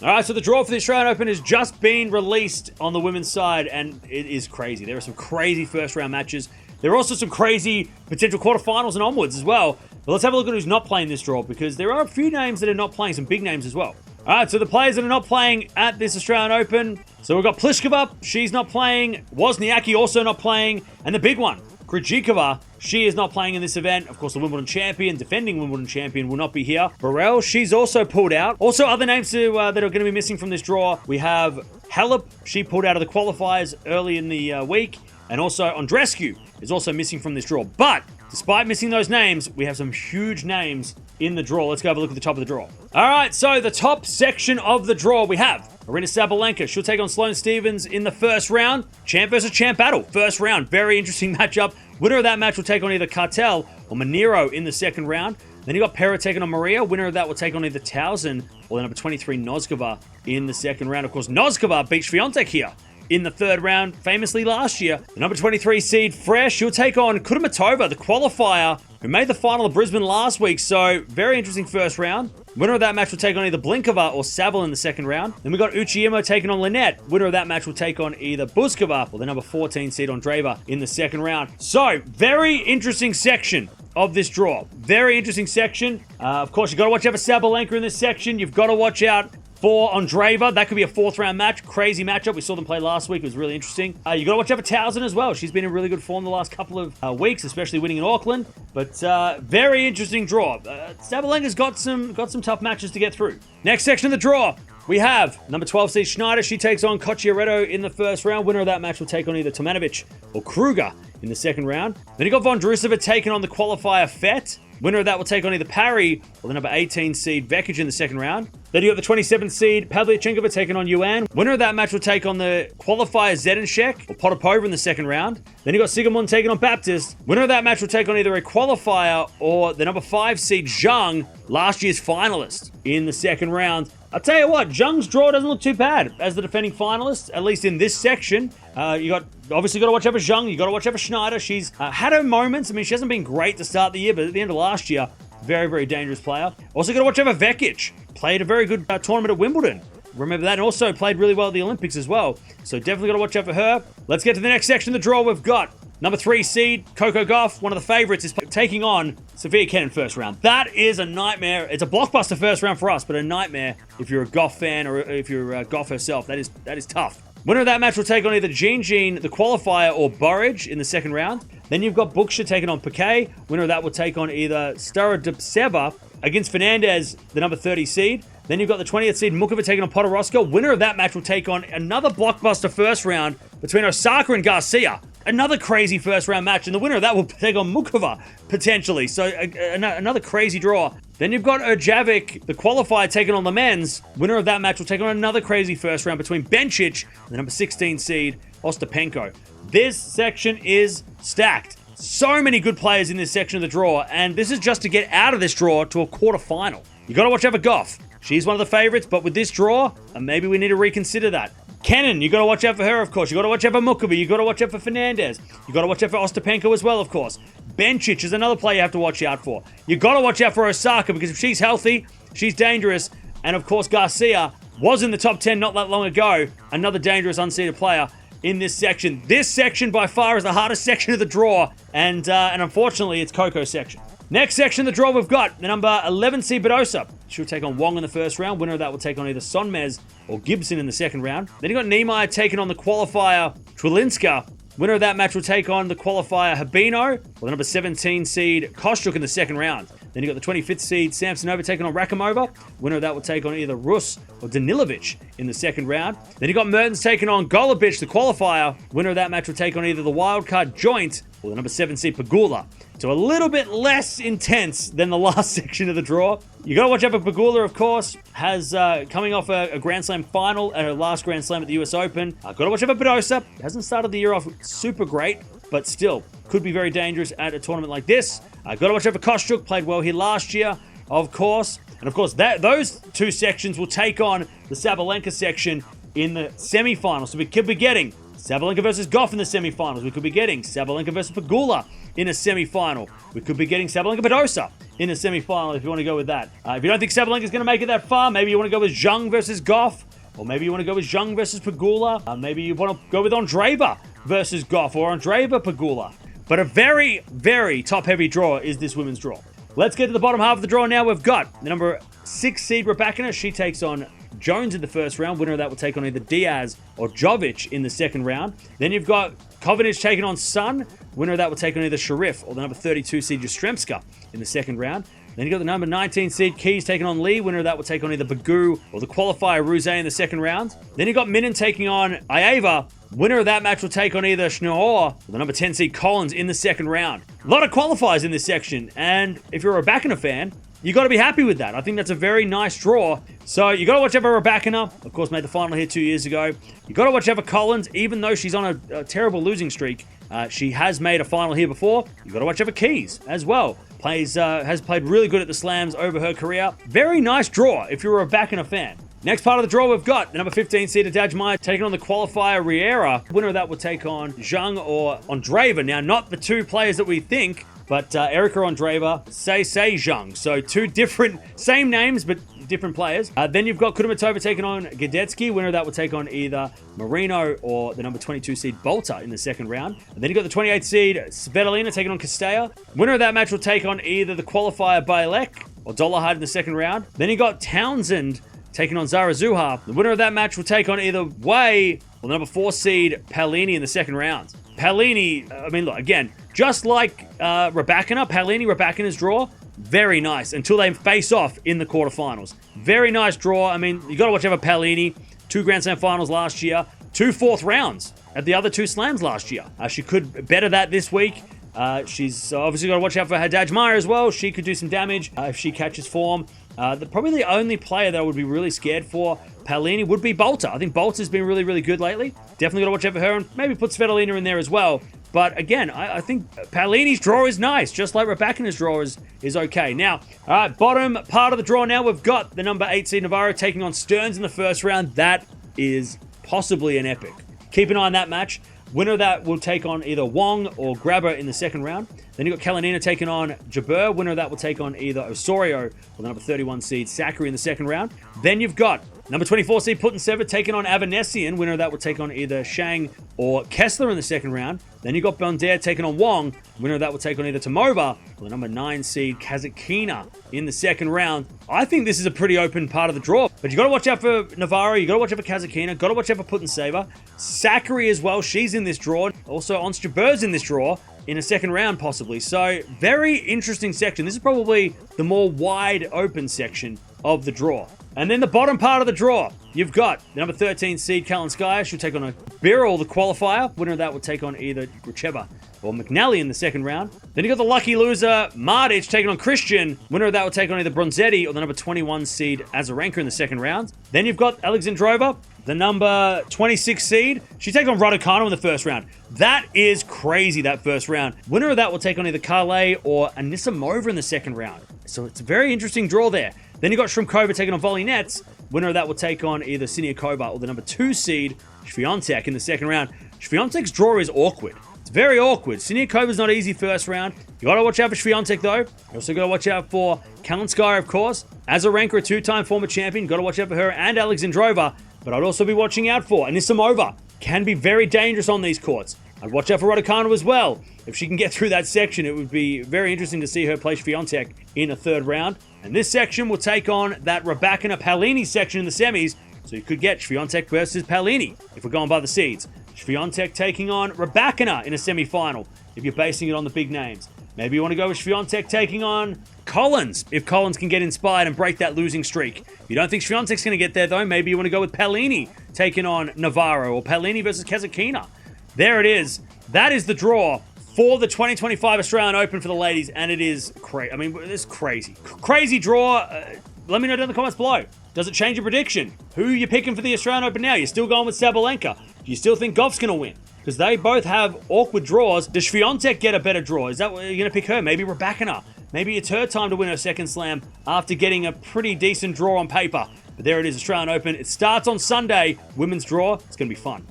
All right, so the draw for the Australian Open has just been released on the women's side, and it is crazy. There are some crazy first-round matches. There are also some crazy potential quarterfinals and onwards as well. But let's have a look at who's not playing this draw, because there are a few names that are not playing, some big names as well. All right, so the players that are not playing at this Australian Open. So we've got Pliskova, she's not playing. Wozniacki also not playing. And the big one, Krejcikova, she is not playing in this event. Of course, the Wimbledon champion, defending Wimbledon champion, will not be here. Burrell, she's also pulled out. Also, other names that are going to be missing from this draw. We have Halep, she pulled out of the qualifiers early in the week. And also, Andreescu is also missing from this draw. But despite missing those names, we have some huge names in the draw. Let's go have a look at the top of the draw. All right, so the top section of the draw, we have Aryna Sabalenka. She'll take on Sloane Stephens in the first round. Champ versus champ battle. First round. Very interesting matchup. Winner of that match will take on either Cartel or Moniro in the second round. Then you got Pera taking on Maria. Winner of that will take on either Towson or the number 23 Noskova in the second round. Of course, Noskova beat Swiatek here in the third round, famously last year. The number 23 seed, Fresh, she'll take on Kudermetova, the qualifier, who made the final of Brisbane last week. So, very interesting first round. Winner of that match will take on either Blinkova or Saville in the second round. Then we got Uchiyama taking on Linette. Winner of that match will take on either Buskova or the number 14 seed Andreeva in the second round. So, very interesting section of this draw. Very interesting section. Of course, you've got to watch out for Sabalenka in this section. You've got to watch out for Andreeva. That could be a fourth round match. Crazy matchup. We saw them play last week. It was really interesting. You got to watch out for Towson as well. She's been in really good form the last couple of weeks, especially winning in Auckland. But very interesting draw. Sabalenka's got some tough matches to get through. Next section of the draw, we have number 12 seed Schneider. She takes on Cocchiaretto in the first round. Winner of that match will take on either Tomanovic or Kruger in the second round. Then you got Vondrousova taking on the qualifier Fett. Winner of that will take on either Parry or the number 18 seed Vekic in the second round. Then you got the 27th seed Pavlyuchenkova taking on Yuan. Winner of that match will take on the qualifier Zedenshek or Potapova in the second round. Then you got Sigamon taking on Baptist. Winner of that match will take on either a qualifier or the number 5 seed Zhang, last year's finalist, in the second round. I'll tell you what, Zhang's draw doesn't look too bad as the defending finalist, at least in this section. Obviously got to watch out for Zhang. You got to watch out for Schneider. She's had her moments. I mean, she hasn't been great to start the year, but at the end of last year, very, very dangerous player. Also got to watch out for Vekic. Played a very good tournament at Wimbledon. Remember that, and also played really well at the Olympics as well. So definitely got to watch out for her. Let's get to the next section of the draw. We've got number 3 seed Coco Gauff, one of the favorites, is taking on Sofia Kenin first round. That is a nightmare. It's a blockbuster first round for us, but a nightmare if you're a Gauff fan or if you're Gauff herself. That is tough. Winner of that match will take on either Jean, the qualifier, or Burrage in the second round. Then you've got Buksha taking on Piquet. Winner of that will take on either Starodubtseva against Fernandez, the number 30 seed. Then you've got the 20th seed Mukova taking on Podoroska. Winner of that match will take on another blockbuster first round between Osaka and Garcia. Another crazy first round match, and the winner of that will take on Mukova, potentially. So another crazy draw. Then you've got Erjavik, the qualifier, taking on the men's. Winner of that match will take on another crazy first round between Bencic and the number 16 seed Ostapenko. This section is stacked. So many good players in this section of the draw, and this is just to get out of this draw to a quarterfinal. You got to watch out for Gauff. She's one of the favorites, but with this draw, maybe we need to reconsider that. Kenin, you got to watch out for her, of course. You got to watch out for Mukova. You got to watch out for Fernandez. You got to watch out for Ostapenko as well, of course. Bencic is another player you have to watch out for. You got to watch out for Osaka, because if she's healthy, she's dangerous. And of course, Garcia was in the top 10 not that long ago. Another dangerous unseeded player in this section. This section by far is the hardest section of the draw, and unfortunately, it's Coco's section. Next section of the draw, we've got the number 11 seed Badosa. She'll take on Wong in the first round. Winner of that will take on either Sonmez or Gibson in the second round. Then you got Niemeyer taking on the qualifier Twilinska. Winner of that match will take on the qualifier Habino or the number 17 seed Kostyuk in the second round. Then you got the 25th seed Samsonova taking on Rakimova. Winner of that will take on either Rus or Danilovic in the second round. Then you got Mertens taking on Golubic, the qualifier. Winner of that match will take on either the wildcard Joint or the number 7 seed Pegula. So a little bit less intense than the last section of the draw. You got to watch out for Pegula, of course, has coming off a Grand Slam final at her last Grand Slam at the US Open. Got to watch out for Badosa. Hasn't started the year off super great, but still could be very dangerous at a tournament like this. Got to watch out for Kostyuk, played well here last year, of course. And of course, those two sections will take on the Sabalenka section in the semifinals. So we could be getting Sabalenka versus Gauff in the semifinals. We could be getting Sabalenka versus Pegula in a semifinal. We could be getting Sabalenka Badosa in a semi-final if you want to go with that. If you don't think Sabalenka's going to make it that far, maybe you want to go with Zhang versus Goff. Or maybe you want to go with Zhang versus Pegula. Maybe you want to go with Andreeva versus Goff or Andreeva Pegula. But a very, very top-heavy draw is this women's draw. Let's get to the bottom half of the draw now. We've got the number 6 seed Rybakina. She takes on Jones in the first round. Winner of that will take on either Diaz or Jovic in the second round. Then you've got Kovanic taking on Sun. Winner of that will take on either Sharif or the number 32 seed Jastrzemska in the second round. Then you got the number 19 seed Keys taking on Lee. Winner of that will take on either Bagu or the qualifier Ruse in the second round. Then you got Minin taking on Aieva. Winner of that match will take on either Schnoor or the number 10 seed Collins in the second round. A lot of qualifiers in this section, and if you're a Rybakina fan, you got to be happy with that. I think that's a very nice draw. So you got to watch out for Rybakina. Of course, made the final here 2 years ago. You got to watch out for Collins, even though she's on a terrible losing streak. She has made a final here before. You got to watch out for Keys as well. Has played really good at the slams over her career. Very nice draw if you're a Rybakina fan. Next part of the draw, we've got the number 15 seed Dajmaya taking on the qualifier Riera. Winner of that will take on Zhang or Andreeva. Now, not the two players that we think, but Erika Andreeva, Sei Zhang. So two different, same names, but different players. Then you've got Kudermetova taking on Gadetsky. Winner of that will take on either Marino or the number 22 seed Bolter in the second round. And then you've got the 28 seed Svitolina taking on Castella. Winner of that match will take on either the qualifier Bialek or Dollarhide in the second round. Then you got Townsend taking on Zara Zuha. The winner of that match will take on either Wei or the number 4 seed Paolini in the second round. Paolini, I mean, look, again, just like Rybakina, Rybakina's draw, very nice until they face off in the quarterfinals. Very nice draw. I mean, you got to watch out for Paolini. 2 Grand Slam finals last year, 2 fourth rounds at the other 2 slams last year. She could better that this week. She's obviously got to watch out for Dajmaya as well. She could do some damage if she catches form. Probably the only player that I would be really scared for Paolini would be Bolter. I think Bolter's been really, really good lately. Definitely got to watch out for her and maybe put Svitolina in there as well. But again, I think Paolini's draw is nice, just like Rybakina's draw is okay. Now, all right, bottom part of the draw now, we've got the number 8 seed Navarro taking on Stearns in the first round. That is possibly an epic. Keep an eye on that match. Winner of that will take on either Wong or Grabber in the second round. Then you've got Kalinina taking on Jabeur. Winner of that will take on either Osorio or the number 31 seed Sakari in the second round. Then you've got number 24 seed Putintseva taking on Avanesian. Winner of that will take on either Shang or Kessler in the second round. Then you've got Bondare taking on Wong. Winner of that will take on either Tomova or the number 9 seed Kazatkina in the second round. I think this is a pretty open part of the draw. But you got to watch out for Navarro. You got to watch out for Kazatkina. Got to watch out for Putintseva. Sakari as well. She's in this draw. Also, Ons Jabeur's in this draw in a second round possibly. So very interesting section. This is probably the more wide open section of the draw. And then the bottom part of the draw, you've got the number 13 seed Kalinskaya. She'll take on a Birol, the qualifier. Winner of that will take on either Gracheva or McNally in the second round. Then you got the lucky loser Martic taking on Christian. Winner of that will take on either Bronzetti or the number 21 seed Azarenka in the second round. Then you've got Alexandrova, the number 26 seed. She takes on Raducanu in the first round. That is crazy, that first round. Winner of that will take on either Carle or Anisimova in the second round. So it's a very interesting draw there. Then you got Shrimkova taking on Volinets. Winner of that will take on either Siniakova or the number 2 seed Swiatek in the second round. Swiatek's draw is awkward. It's very awkward. Siniakova's not easy first round. You got to watch out for Swiatek though. You also got to watch out for Kalinskaya, of course. Azarenka, a 2-time former champion. Got to watch out for her and Alexandrova. But I'd also be watching out for Anisimova. Can be very dangerous on these courts. I'd watch out for Raducanu as well. If she can get through that section, it would be very interesting to see her play Swiatek in a third round. And this section will take on that Rybakina Paolini section in the semis. So you could get Swiatek versus Paolini if we're going by the seeds. Swiatek taking on Rybakina in a semi-final if you're basing it on the big names. Maybe you want to go with Swiatek taking on Collins if Collins can get inspired and break that losing streak. You don't think Swiatek's going to get there though. Maybe you want to go with Paolini taking on Navarro or Paolini versus Kazatkina. There it is. That is the draw for the 2025 Australian Open for the ladies, and it is crazy. I mean, it's crazy. Crazy draw. Let me know down in the comments below. Does it change your prediction? Who are you picking for the Australian Open now? You're still going with Sabalenka. Do you still think Goff's going to win? Because they both have awkward draws. Does Swiatek get a better draw? Is that what you're going to pick her? Maybe Rybakina. Maybe it's her time to win her second slam after getting a pretty decent draw on paper. But there it is, Australian Open. It starts on Sunday. Women's draw. It's going to be fun.